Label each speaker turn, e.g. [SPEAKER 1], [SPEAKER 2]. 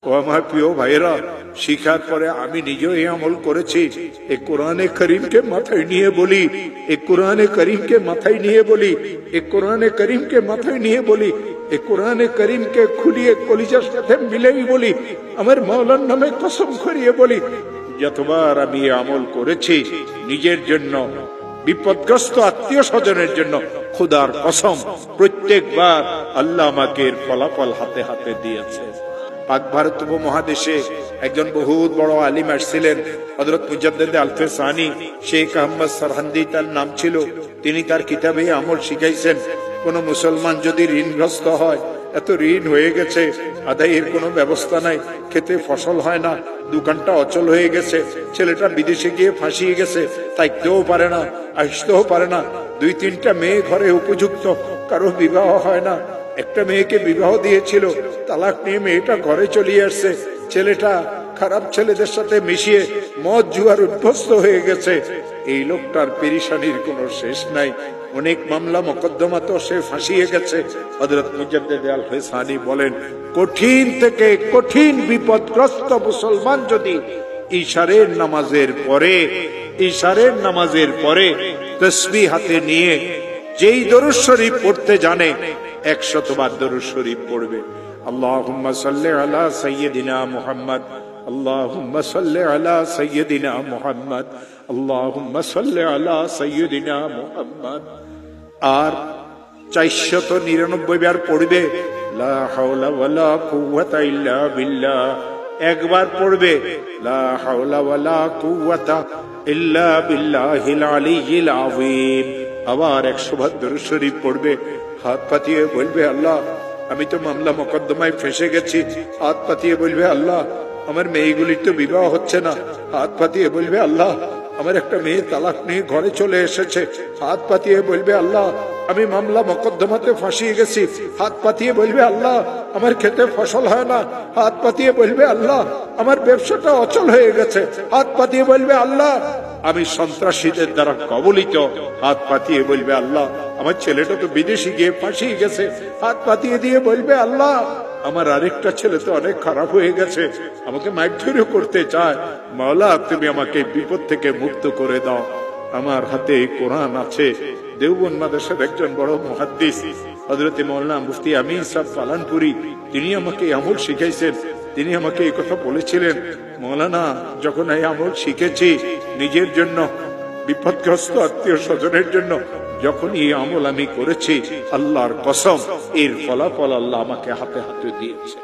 [SPEAKER 1] ও আমার প্রিয় ভাইয়েরা, শিখার পরে আমি নিজেও এই আমল করেছি। এই কোরআনে করিমকে মাথায় নিয়ে বলি, এই কোরআনে করিমকে মাথায় নিয়ে বলি, এই কোরআনে করিমকে মাথায় নিয়ে বলি, এই কোরআনে করিমকে খুলিয়ে কলিজার সাথে মিলেই বলি, আমার মাওলার নামে কসম করিয়ে বলি, যতবার আমি আমল করেছি নিজের জন্য, বিপদগ্রস্ত আত্মীয় স্বজনের জন্য, খুদার কসম প্রত্যেকবার আল্লাহ আমাকে এর ফলাফল হাতে হাতে দিয়েছে। পাক ভারত উপমহাদেশে একজন বহুত বড় আলিম আসছিলেন, হযরত মুজাদ্দিদ আল-ফিসানি, শেখ আহমদ সরহান্দি তার নাম ছিল। তিনি তার কিতাবে আমল শিখাইছেন, কোন মুসলমান যদি ঋণগ্রস্ত হয়, এত ঋণ হয়ে গেছে, আদায়ের কোনো ব্যবস্থা নাই, খেতে ফসল হয় না, দোকানটা অচল হয়ে গেছে, ছেলেটা বিদেশে গিয়ে ফাঁসিয়ে গেছে, তাইতেও পারে না, আসতেও পারে না, 2-3টা মেয়ে ঘরে উপযুক্ত, কারো বিবাহ হয় না, একটা মেয়েকে বিবাহ দিয়েছিল, তালাক নিয়ে মেয়েটা ঘরে চলে আসছে, ছেলেটা খারাপ ছেলেদের সাথে মিশিয়ে মদ জুয়ার অভ্যস্ত হয়ে গেছে। এই লোকটার পেরেশানির কোনো শেষ নাই, অনেক মামলা মোকদ্দমা তো সে ফাঁসিয়ে গেছে। হযরত মুজাদ্দিদ আল-ফিসানি বলেন, কঠিন থেকে কঠিন বিপদগ্রস্ত মুসলমান যদি ইশারের নামাজের পরে তাসবিহ হাতে নিয়ে যেই দরুদ শরীফ পড়তে জানে, 100 বার দরুদ শরীফ পড়বে। আল্লাহুম্মা সাল্লি আলা সাইয়্যিদিনা মুহাম্মদ, আল্লাহুম্মা সাল্লি আলা সাইয়্যিদিনা মুহাম্মদ, আল্লাহুম্মা সাল্লি আলা সাইয়্যিদিনা মুহাম্মদ। আর 499 বার পড়বে লা হাওলা ওয়ালা কুওয়াতা ইল্লা বিল্লাহ। একবার পড়বে লা হাওলা ওয়ালা কুওয়াতা ইল্লা বিল্লাহিল আলিয়্যিল আযীম। আবার 100 বার দরুদ শরীফ পড়বে, হাত পাতিয়ে বলবে, আল্লাহ আমি তো মামলা মোকদ্দমায় ফেঁসে গেছি। হাত পাতিয়ে বলবে, আল্লাহ আমার মেয়েগুলির তো বিবাহ হচ্ছে না। হাত পাতিয়ে বলবে, আল্লাহ আমার একটা মেয়ে তালাক নিয়ে ঘরে চলে এসেছে। হাত পাতিয়ে বলবে, আল্লাহ আমি মামলা মোকদ্দমাতে ফাঁসিয়ে গেছি। হাত পাতিয়ে বলবে, আল্লাহ আমার খেতে ফসল হয় না। হাত পাতিয়ে বলবে, আল্লাহ আমার ব্যবসাটা অচল হয়ে গেছে। হাত পাতিয়ে বলবে, আল্লাহ আমি সন্ত্রাসীদের দ্বারা কবলিত। হাত পাতিয়ে বলবে, আল্লাহ আমার ছেলেটা তো বিদেশে গিয়ে ফাঁসিয়ে গেছে। হাত পাতিয়ে দিয়ে বলবে, আল্লাহ আমার আরেকটা ছেলে তো অনেক খারাপ হয়ে গেছে, আমাকে মারধর করতে চায়। মাওলা তুমি আমাকে বিপদ থেকে মুক্ত করে দাও। আমার হাতে কোরআন আছে। দেওবন্দ মাদ্রাসার একজন বড় মুহাদ্দিস হযরত মাওলানা মুফতি আমিন সাহেব পালানপুরি, তিনি আমাকে আমল শিখাইছেন। তিনি আমাকে এই কথা বলেছিলেন, মাওলানা যখন এই আমল শিখেছি নিজের জন্য, বিপদগ্রস্ত আত্মীয় স্বজনের জন্য, যখন এই আমল আমি করেছি, আল্লাহর কসম এর ফলাফল আল্লাহ আমাকে হাতে হাতে দিয়েছে।